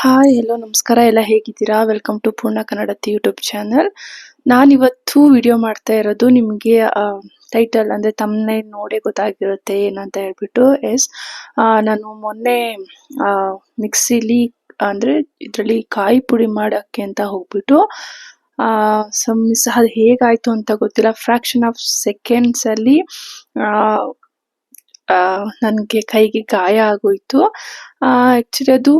Hi hello ನಮಸ್ಕಾರ ಎಲ್ಲ ಹೇಗಿದ್ದೀರಾ? ವೆಲ್ಕಮ್ ಟು ಪೂರ್ಣ ಕನ್ನಡತಿ ಯೂಟ್ಯೂಬ್ ಚಾನಲ್. ನಾನಿವತ್ತು ವಿಡಿಯೋ ಮಾಡ್ತಾ ಇರೋದು ನಿಮಗೆ ಟೈಟಲ್ ಅಂದರೆ ತಮ್ನೇಲ್ ನೋಡೇ ಗೊತ್ತಾಗಿರುತ್ತೆ ಏನಂತ ಹೇಳ್ಬಿಟ್ಟು. ನಾನು ಮೊನ್ನೆ ಮಿಕ್ಸಿಲಿ ಅಂದರೆ ಇದರಲ್ಲಿ ಕಾಯಿ ಪುಡಿ ಮಾಡೋಕ್ಕೆ ಅಂತ ಹೋಗ್ಬಿಟ್ಟು ಮಿಸ್ ಅದು ಹೇಗಾಯಿತು ಅಂತ ಗೊತ್ತಿಲ್ಲ. ಫ್ರ್ಯಾಕ್ಷನ್ ಆಫ್ ಸೆಕೆಂಡ್ಸಲ್ಲಿ ನನಗೆ ಕೈಗೆ ಗಾಯ ಆಗೋಯಿತು. ಆ್ಯಕ್ಚುಲಿ ಅದು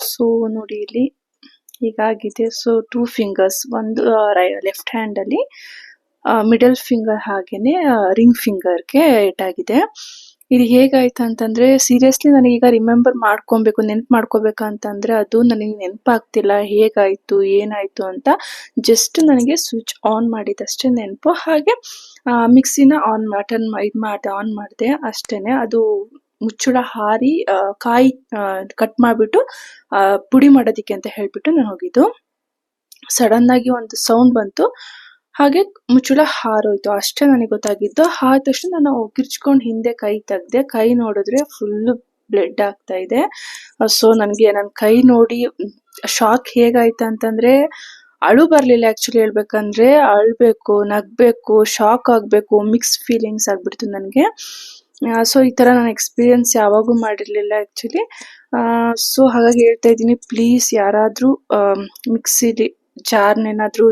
ಸೊ ನೋಡಿ ಇಲ್ಲಿ ಹೀಗಾಗಿದೆ. ಸೊ 2 ಫಿಂಗರ್ಸ್, ಒಂದು ಲೆಫ್ಟ್ ಹ್ಯಾಂಡಲ್ಲಿ ಮಿಡಲ್ ಫಿಂಗರ್ ಹಾಗೇನೆ ರಿಂಗ್ ಫಿಂಗರ್ಗೆ ಏಟಾಗಿದೆ. ಇದು ಹೇಗಾಯ್ತು ಅಂತಂದರೆ ಸೀರಿಯಸ್ಲಿ ನನಗೀಗ ರಿಮೆಂಬರ್ ಮಾಡ್ಕೊಬೇಕು, ನೆನ್ಪು ಮಾಡ್ಕೋಬೇಕಂತಂದರೆ ಅದು ನನಗೆ ನೆನಪಾಗ್ತಿಲ್ಲ ಹೇಗಾಯಿತು ಏನಾಯಿತು ಅಂತ. ಜಸ್ಟ್ ನನಗೆ ಸ್ವಿಚ್ ಆನ್ ಮಾಡಿದಷ್ಟೇ ನೆನಪು. ಹಾಗೆ ಮಿಕ್ಸಿನ ಆನ್ ಮಾಡಿದೆ ಅಷ್ಟೇ. ಅದು ಮುಚ್ಚಳ ಹಾರಿ ಕಾಯಿ ಕಟ್ ಮಾಡಿಬಿಟ್ಟು ಪುಡಿ ಮಾಡೋದಕ್ಕೆ ಅಂತ ಹೇಳಿಬಿಟ್ಟು ನಾನು ಹೋಗಿದ್ದು. ಸಡನ್ನಾಗಿ ಒಂದು ಸೌಂಡ್ ಬಂತು, ಹಾಗೆ ಮುಚ್ಚಳ ಹಾರೋಯ್ತು ಅಷ್ಟೇ ನನಗೆ ಗೊತ್ತಾಗಿದ್ದು. ಆದ ತಕ್ಷಣ ನಾನು ಕಿರ್ಚ್ಕೊಂಡು ಹಿಂದೆ ಕೈ ತೆಗ್ದೆ. ಕೈ ನೋಡಿದ್ರೆ ಫುಲ್ಲು ಬ್ಲಡ್ ಆಗ್ತಾ ಇದೆ. ಸೊ ನನಗೆ ನನ್ನ ಕೈ ನೋಡಿ ಶಾಕ್ ಹೇಗಾಯ್ತು ಅಂತಂದರೆ ಅಳು ಬರಲಿಲ್ಲ. ಆ್ಯಕ್ಚುಲಿ ಹೇಳ್ಬೇಕಂದ್ರೆ ಅಳಬೇಕು, ನಗಬೇಕು, ಶಾಕ್ ಆಗಬೇಕು, ಮಿಕ್ಸ್ ಫೀಲಿಂಗ್ಸ್ ಆಗಿಬಿಡ್ತು ನನಗೆ. ಸೊ ಈ ಥರ ನಾನು ಎಕ್ಸ್ಪೀರಿಯನ್ಸ್ ಯಾವಾಗೂ ಮಾಡಿರಲಿಲ್ಲ ಆ್ಯಕ್ಚುಲಿ. ಸೊ ಹಾಗಾಗಿ ಹೇಳ್ತಾ ಇದ್ದೀನಿ, ಪ್ಲೀಸ್ ಯಾರಾದರೂ ಮಿಕ್ಸಿಲಿ ಜಾರ್ನೇನಾದರೂ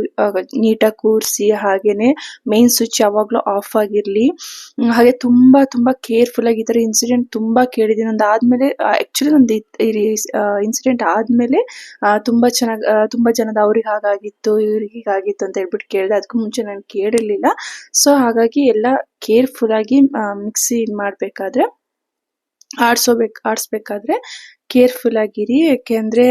ನೀಟಾಗಿ ಕೂರಿಸಿ, ಹಾಗೆಯೇ ಮೇನ್ ಸ್ವಿಚ್ ಯಾವಾಗಲೂ ಆಫ್ ಆಗಿರಲಿ. ಹಾಗೆ ತುಂಬ ಕೇರ್ಫುಲ್ಲಾಗಿ. ಈ ಥರ ಇನ್ಸಿಡೆಂಟ್ ತುಂಬ ಕೇಳಿದ್ದೀನಿ. ಆದಮೇಲೆ ಆ್ಯಕ್ಚುಲಿ ನಂದು ಇನ್ಸಿಡೆಂಟ್ ಆದಮೇಲೆ ತುಂಬ ಜನದ ಅವ್ರಿಗೆ ಹಾಗಾಗಿತ್ತು, ಇವ್ರಿಗೆ ಹೀಗಾಗಿತ್ತು ಅಂತ ಹೇಳ್ಬಿಟ್ಟು ಕೇಳಿದೆ. ಅದಕ್ಕೂ ಮುಂಚೆ ನಾನು ಕೇಳಿರಲಿಲ್ಲ. ಸೊ ಹಾಗಾಗಿ ಎಲ್ಲ ಕೇರ್ಫುಲ್ಲಾಗಿ ಮಿಕ್ಸಿ ಮಾಡಬೇಕಾದ್ರೆ ಆಡಿಸ್ಬೇಕಾದ್ರೆ ಕೇರ್ಫುಲ್ಲಾಗಿರಿ. ಯಾಕೆಂದರೆ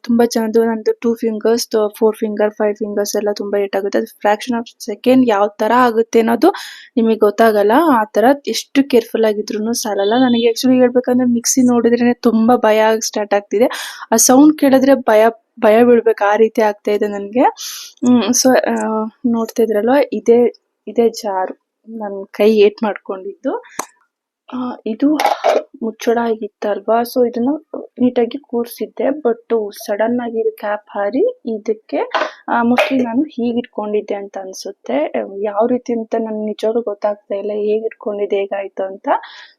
ತುಂಬ ಜನದ್ದು ನಂದು 2 ಫಿಂಗರ್ಸ್, 4 ಫಿಂಗರ್, 5 ಫಿಂಗರ್ಸ್ ಎಲ್ಲ ತುಂಬ ಏಟಾಗುತ್ತೆ. ಅದು ಫ್ರ್ಯಾಕ್ಷನ್ ಆಫ್ ಸೆಕೆಂಡ್ ಯಾವ ಥರ ಆಗುತ್ತೆ ಅನ್ನೋದು ನಿಮಗೆ ಗೊತ್ತಾಗಲ್ಲ. ಆ ಥರ ಎಷ್ಟು ಕೇರ್ಫುಲ್ಲಾಗಿದ್ರೂ ಸಾಲಲ್ಲ. ನನಗೆ ಆ್ಯಕ್ಚುಲಿ ಹೇಳ್ಬೇಕಂದ್ರೆ ಮಿಕ್ಸಿ ನೋಡಿದ್ರೇ ತುಂಬ ಭಯ ಆಗಿ ಸ್ಟಾರ್ಟ್ ಆಗ್ತಿದೆ. ಆ ಸೌಂಡ್ ಕೇಳಿದ್ರೆ ಭಯ ಬೀಳ್ಬೇಕು, ಆ ರೀತಿ ಆಗ್ತಾ ಇದೆ ನನಗೆ. ಸೊ ನೋಡ್ತಾ ಇದ್ರಲ್ವ, ಇದೇ ಜಾರು ನನ್ನ ಕೈ ಏಟ್ ಮಾಡ್ಕೊಂಡಿದ್ದು. ಇದು ಮುಚ್ಚಳ ಆಗಿತ್ತಲ್ವಾ, ಸೊ ಇದನ್ನು ನೀಟಾಗಿ ಕೂರಿಸಿದ್ದೆ. ಬಟ್ ಸಡನ್ನಾಗಿ ಇದು ಕ್ಯಾಪ್ ಹಾರಿ ಇದಕ್ಕೆ ಮೋಸ್ಟ್ಲಿ ನಾನು ಹೀಗಿಟ್ಕೊಂಡಿದ್ದೆ ಅಂತ ಅನಿಸುತ್ತೆ. ಯಾವ ರೀತಿ ಅಂತ ನನಗೆ ನಿಜವಾಗ್ಲೂ ಗೊತ್ತಾಗ್ತಾ ಇಲ್ಲ, ಹೇಗಿಟ್ಕೊಂಡಿದ್ದೆ ಹೇಗಾಯಿತು ಅಂತ.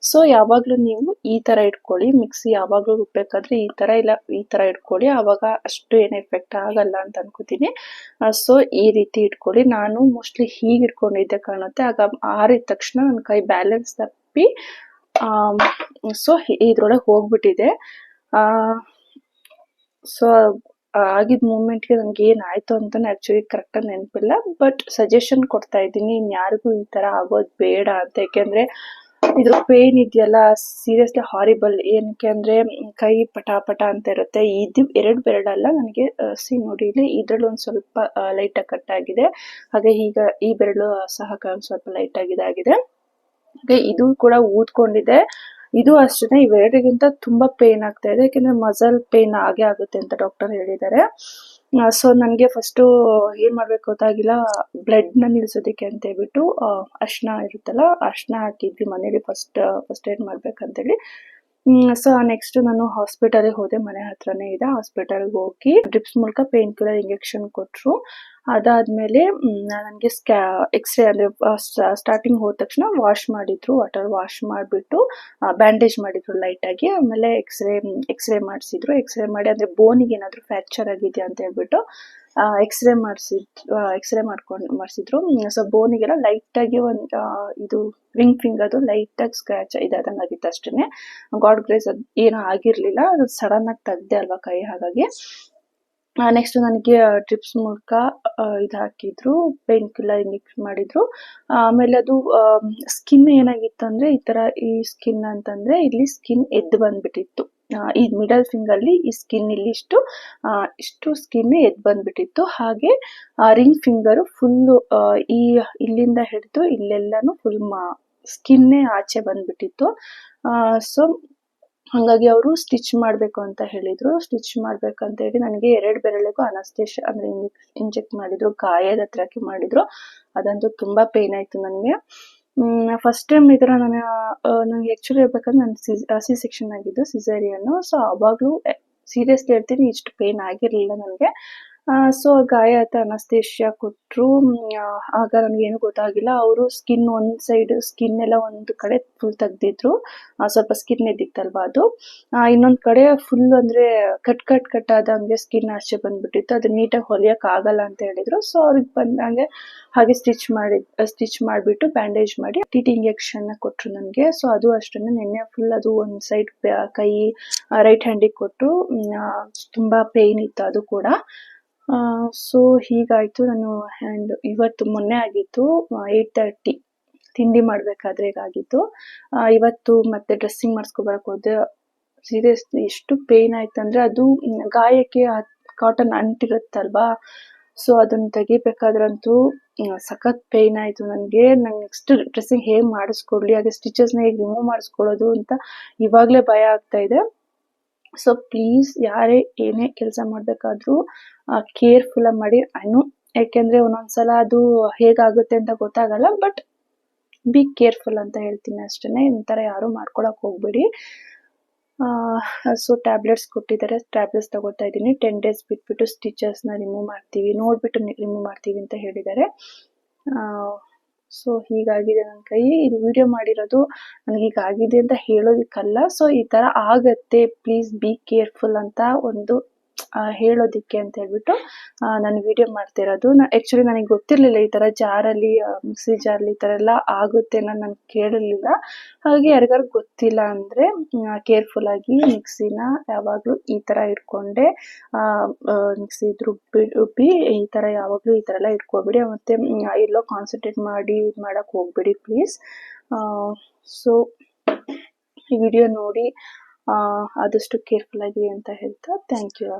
ಸೊ ಯಾವಾಗಲೂ ನೀವು ಈ ಥರ ಇಟ್ಕೊಳ್ಳಿ. ಮಿಕ್ಸಿ ಯಾವಾಗಲೂ ರುಬ್ಬೇಕಾದ್ರೆ ಈ ಥರ ಇಟ್ಕೊಳ್ಳಿ. ಆವಾಗ ಅಷ್ಟು ಏನು ಎಫೆಕ್ಟ್ ಆಗಲ್ಲ ಅಂತ ಅನ್ಕೋತೀನಿ. ಸೊ ಈ ರೀತಿ ಇಟ್ಕೊಳ್ಳಿ. ನಾನು ಮೋಸ್ಟ್ಲಿ ಹೀಗೆ ಇಟ್ಕೊಂಡಿದ್ದೆ ಕಾಣುತ್ತೆ. ಆಗ ಆರಿದ ತಕ್ಷಣ ನನ್ನ ಕೈ ಬ್ಯಾಲೆನ್ಸ್ ತಪ್ಪಿ ಸೊ ಇದ್ರೊಳಗೆ ಹೋಗ್ಬಿಟ್ಟಿದೆ. ಸೊ ಆಗಿದ್ದ ಮೂಮೆಂಟ್ಗೆ ನನಗೆ ಏನಾಯಿತು ಅಂತಲೇ ಆ್ಯಕ್ಚುಲಿ ಕರೆಕ್ಟಾಗಿ ನೆನಪಿಲ್ಲ. ಬಟ್ ಸಜೆಷನ್ ಕೊಡ್ತಾ ಇದ್ದೀನಿ, ಇನ್ಯಾರಿಗೂ ಈ ಥರ ಆಗೋದು ಬೇಡ ಅಂತ. ಯಾಕೆಂದರೆ ಇದ್ರ ಪೇನ್ ಇದೆಯಲ್ಲ, ಸೀರಿಯಸ್ಲಿ ಹಾರಿಬಲ್. ಏನಕ್ಕೆ ಅಂದರೆ ಕೈ ಪಟ ಅಂತ ಇರುತ್ತೆ. ಇದು 2 ಬೆರಳಲ್ಲ ನನಗೆ. ನೋಡಿ ಇಲ್ಲಿ ಇದರಲ್ಲಿ ಒಂದು ಸ್ವಲ್ಪ ಲೈಟಾಗಿ ಕಟ್ಟಾಗಿದೆ. ಹಾಗೆ ಈಗ ಈ ಬೆರಳು ಸಹ ಸ್ವಲ್ಪ ಲೈಟಾಗಿ ಇದಾಗಿದೆ. ಹಾಗೆ ಇದು ಕೂಡ ಊದ್ಕೊಂಡಿದೆ. ಇದು ಅಷ್ಟೇ, ಇವೆರಡಿಗಿಂತ ತುಂಬ ಪೇನ್ ಆಗ್ತಾ ಇದೆ. ಯಾಕೆಂದರೆ ಮಸಲ್ ಪೇನ್ ಆಗೇ ಆಗುತ್ತೆ ಅಂತ ಡಾಕ್ಟರ್ ಹೇಳಿದ್ದಾರೆ. ಸೊ ನನಗೆ ಫಸ್ಟು ಏನು ಮಾಡಬೇಕು ಗೊತ್ತಾಗಿಲ್ಲ. ಬ್ಲಡ್ನ ನಿಲ್ಲಿಸೋದಕ್ಕೆ ಅಂತ ಹೇಳ್ಬಿಟ್ಟು ಅರಿಶಿನ ಇರುತ್ತಲ್ಲ, ಅರಿಶಿನ ಹಾಕಿದ್ವಿ ಮನೇಲಿ ಫಸ್ಟ್ ಏಡ್ ಮಾಡ್ಬೇಕಂತೇಳಿ. ಸೊ ನೆಕ್ಸ್ಟ್ ನಾನು ಹಾಸ್ಪಿಟಲಿಗೆ ಹೋದೆ. ಮನೆ ಹತ್ರನೇ ಇದೆ. ಹಾಸ್ಪಿಟಲ್ಗೆ ಹೋಗಿ ಡ್ರಿಪ್ಸ್ ಮೂಲಕ ಪೇನ್ ಕಿಲ್ಲರ್ ಇಂಜೆಕ್ಷನ್ ಕೊಟ್ಟರು. ಅದಾದಮೇಲೆ ನನಗೆ ಎಕ್ಸ್ರೇ ಅಂದರೆ ಸ್ಟಾರ್ಟಿಂಗ್ ಹೋದ ತಕ್ಷಣ ವಾಟರ್ ವಾಶ್ ಮಾಡಿಬಿಟ್ಟು ಬ್ಯಾಂಡೇಜ್ ಮಾಡಿದ್ರು ಲೈಟಾಗಿ. ಆಮೇಲೆ ಎಕ್ಸ್ರೇ ಮಾಡಿಸಿದ್ರು. ಎಕ್ಸ್ರೇ ಮಾಡಿ ಅಂದರೆ ಬೋನಿಗೆ ಏನಾದರೂ ಫ್ರ್ಯಾಕ್ಚರ್ ಆಗಿದೆಯಾ ಅಂತ ಹೇಳ್ಬಿಟ್ಟು ಎಕ್ಸ್ರೇ ಮಾಡಿಸಿದ್ರು. ಸೊ ಬೋನಿಗೆಲ್ಲ ಲೈಟಾಗಿ ಒಂದು ಇದು ರಿಂಗ್ ಫಿಂಗರ್ದು ಲೈಟಾಗಿ ಸ್ಕ್ರ್ಯಾಚ್ ಇದಾದಂಗೆ ಆಗಿತ್ತು ಅಷ್ಟೇ. ಗಾಡ್ ಗ್ರೇಸ್ ಅದು ಏನೂ ಆಗಿರಲಿಲ್ಲ. ಅದು ಸಡನ್ನಾಗಿ ತೆಗ್ದೆ ಅಲ್ವಾ ಕೈ, ಹಾಗಾಗಿ. ನೆಕ್ಸ್ಟ್ ನನಗೆ ಡ್ರಿಪ್ಸ್ ಮೂಲಕ ಇದು ಹಾಕಿದ್ರು, ಪೇನ್ ಕಿಲ್ಲರ್ ಇಂಜೆಕ್ಷನ್ ಮಾಡಿದ್ರು. ಆಮೇಲೆ ಅದು ಸ್ಕಿನ್ ಏನಾಗಿತ್ತು ಅಂದರೆ ಈ ಸ್ಕಿನ್ ಅಂತಂದರೆ ಇಲ್ಲಿ ಸ್ಕಿನ್ ಎದ್ದು ಬಂದ್ಬಿಟ್ಟಿತ್ತು. ಈ ಮಿಡಲ್ ಫಿಂಗರ್ಲಿ ಈ ಸ್ಕಿನ್ ಇಲ್ಲಿ ಇಷ್ಟು ಸ್ಕಿನ್ ಎದ್ದು ಬಂದ್ಬಿಟ್ಟಿತ್ತು. ಹಾಗೆ ರಿಂಗ್ ಫಿಂಗರು ಫುಲ್ಲು ಇಲ್ಲಿಂದ ಹಿಡಿದು ಇಲ್ಲೆಲ್ಲನೂ ಫುಲ್ ಸ್ಕಿನ್ನೇ ಆಚೆ ಬಂದ್ಬಿಟ್ಟಿತ್ತು. ಸೊ ಹಾಗಾಗಿ ಅವರು ಸ್ಟಿಚ್ ಮಾಡಬೇಕು ಅಂತ ಹೇಳಿದರು. ಸ್ಟಿಚ್ ಮಾಡಬೇಕಂತ ಹೇಳಿ ನನಗೆ 2 ಬೆರಳಿಗೂ ಅನಸ್ತೇಷಿಯಾ ಅಂದರೆ ಇಂಜೆಕ್ಟ್ ಮಾಡಿದರು. ಗಾಯದ ಹತ್ರಕ್ಕೆ ಮಾಡಿದರು. ಅದಂತೂ ತುಂಬ ಪೇನ್ ಆಯಿತು ನನಗೆ. ಫಸ್ಟ್ ಟೈಮ್ ಈ ಥರ ನನಗೆ ಆ್ಯಕ್ಚುಲಿ ಹೇಳ್ಬೇಕಂದ್ರೆ ನಾನು ಸಿ ಸೆಕ್ಷನ್ ಆಗಿದ್ದು ಸಿಸೇರಿಯನ್ನು. ಸೊ ಆವಾಗಲೂ ಸೀರಿಯಸ್ಲಿ ಹೇಳ್ತೀನಿ ಇಷ್ಟು ಪೇಯ್ನ್ ಆಗಿರಲಿಲ್ಲ ನನಗೆ. ಸೊ ಗಾಯ ಆಯ್ತು, ಅನಸ್ತೇಷಿಯಾ ಕೊಟ್ಟರು. ಆಗ ನನಗೇನು ಗೊತ್ತಾಗಿಲ್ಲ. ಅವರು ಸ್ಕಿನ್ ಒಂದು ಸೈಡ್ ಸ್ಕಿನ್ ಎಲ್ಲ ಒಂದು ಕಡೆ ಫುಲ್ ತೆಗ್ದಿದ್ರು, ಸ್ವಲ್ಪ ಸ್ಕಿನ್ ಇದ್ದಿತ್ತಲ್ವ ಅದು. ಇನ್ನೊಂದು ಕಡೆ ಫುಲ್ ಅಂದರೆ ಕಟ್ ಆದಂಗೆ ಸ್ಕಿನ್ ಆಚೆ ಬಂದ್ಬಿಟ್ಟಿತ್ತು. ಅದು ನೀಟಾಗಿ ಹೊಲಿಯೋಕ್ಕಾಗಲ್ಲ ಅಂತ ಹೇಳಿದರು. ಸೊ ಅವ್ರಿಗೆ ಬಂದಂಗೆ ಹಾಗೆ ಸ್ಟಿಚ್ ಮಾಡಿಬಿಟ್ಟು ಬ್ಯಾಂಡೇಜ್ ಮಾಡಿ ಟಿ ಟಿ ಇಂಜೆಕ್ಷನ್ನ ಕೊಟ್ಟರು ನನಗೆ. ಸೊ ಅದು ಅಷ್ಟೇ, ನಿನ್ನೆ ಫುಲ್ ಅದು ಒಂದು ಸೈಡ್ ಕೈ ರೈಟ್ ಹ್ಯಾಂಡಿಗೆ ಕೊಟ್ಟು ತುಂಬ ಪೇಯ್ನ್ ಇತ್ತು ಅದು ಕೂಡ. ಸೊ ಹೀಗಾಯಿತು. ಆ್ಯಂಡ್ ಇವತ್ತು ಮೊನ್ನೆ ಆಗಿತ್ತು 8:30 ತಿಂಡಿ ಮಾಡಬೇಕಾದ್ರೆ ಹೀಗಾಗಿತ್ತು. ಇವತ್ತು ಮತ್ತೆ ಡ್ರೆಸ್ಸಿಂಗ್ ಮಾಡಿಸ್ಕೊಬರಕ್ಕೆ ಹೋದೆ. ಸೀರಿಯಸ್ಲಿ ಎಷ್ಟು ಪೇಯ್ನ್ ಆಯ್ತಂದರೆ ಅದು ಗಾಯಕ್ಕೆ ಕಾಟನ್ ಅಂಟಿರುತ್ತಲ್ವಾ, ಸೊ ಅದನ್ನು ತೆಗಿಬೇಕಾದ್ರಂತೂ ಸಖತ್ ಪೇಯ್ನ್ ಆಯಿತು ನನಗೆ. ನೆಕ್ಸ್ಟ್ ಡ್ರೆಸ್ಸಿಂಗ್ ಹೇಗೆ ಮಾಡಿಸ್ಕೊಡ್ಲಿ, ಹಾಗೆ ಸ್ಟಿಚಸ್ನ ಹೇಗೆ ರಿಮೂವ್ ಮಾಡಿಸ್ಕೊಳ್ಳೋದು ಅಂತ ಇವಾಗಲೇ ಭಯ ಆಗ್ತಾಯಿದೆ. ಸೊ ಪ್ಲೀಸ್ ಯಾರೇ ಏನೇ ಕೆಲಸ ಮಾಡಬೇಕಾದ್ರೂ ಕೇರ್ಫುಲ್ಲಾಗಿ ಮಾಡಿ. ಯಾಕೆಂದರೆ ಒಂದೊಂದ್ಸಲ ಅದು ಹೇಗಾಗುತ್ತೆ ಅಂತ ಗೊತ್ತಾಗಲ್ಲ, ಬಟ್ ಬಿ ಕೇರ್ಫುಲ್ ಅಂತ ಹೇಳ್ತೀನಿ ಅಷ್ಟೇ. ಈ ಥರ ಯಾರೂ ಮಾಡ್ಕೊಳಕ್ಕೆ ಹೋಗಬೇಡಿ. ಸೊ ಟ್ಯಾಬ್ಲೆಟ್ಸ್ ಕೊಟ್ಟಿದ್ದಾರೆ, ಟ್ಯಾಬ್ಲೆಟ್ಸ್ ತಗೋತಾ ಇದ್ದೀನಿ. 10 days ಬಿಟ್ಬಿಟ್ಟು ಸ್ಟಿಚಸ್ನ ರಿಮೂವ್ ಮಾಡ್ತೀವಿ, ನೋಡಿಬಿಟ್ಟು ರಿಮೂವ್ ಮಾಡ್ತೀವಿ ಅಂತ ಹೇಳಿದ್ದಾರೆ. ಸೊ ಹೀಗಾಗಿದೆ ನನ್ನ ಕೈ. ಇದು ವಿಡಿಯೋ ಮಾಡಿರೋದು ನನಗೆ ಹೀಗಾಗಿದೆ ಅಂತ ಹೇಳೋದಕ್ಕಲ್ಲ, ಸೊ ಈ ಥರ ಆಗತ್ತೆ, ಪ್ಲೀಸ್ ಬಿ ಕೇರ್ಫುಲ್ ಅಂತ ಒಂದು ಹೇಳೋದಕ್ಕೆ ಅಂತ ಹೇಳ್ಬಿಟ್ಟು ನಾನು ವಿಡಿಯೋ ಮಾಡ್ತಿರೋದು. ಆ್ಯಕ್ಚುಲಿ ನನಗೆ ಗೊತ್ತಿರಲಿಲ್ಲ ಈ ಥರ ಜಾರಲ್ಲಿ ಮಿಕ್ಸಿ ಜಾರಲ್ಲಿ ಈ ಥರ ಎಲ್ಲ ಆಗುತ್ತೆ ಅನ್ನೋದು ನಾನು ಕೇಳಿರಲಿಲ್ಲ. ಹಾಗೆ ಯಾರಿಗಾರು ಗೊತ್ತಿಲ್ಲ ಅಂದರೆ ಕೇರ್ಫುಲ್ಲಾಗಿ ಮಿಕ್ಸಿನ ಯಾವಾಗಲೂ ಈ ಥರ ಇಟ್ಕೊಂಡೆ ಮಿಕ್ಸಿ ರುಬ್ಬಿ ಈ ಥರ ಯಾವಾಗಲೂ ಈ ಥರ ಎಲ್ಲ ಇಟ್ಕೊಬೇಡಿ. ಮತ್ತು ಎಲ್ಲೋ ಕಾನ್ಸಂಟ್ರೇಟ್ ಮಾಡಿ ಮಾಡೋಕ್ಕೆ ಹೋಗಬೇಡಿ ಪ್ಲೀಸ್. ಸೊ ಈ ವಿಡಿಯೋ ನೋಡಿ ಆದಷ್ಟು ಕೇರ್ಫುಲ್ಲಾಗಿ ಅಂತ ಹೇಳ್ತಾ ಥ್ಯಾಂಕ್ ಯು.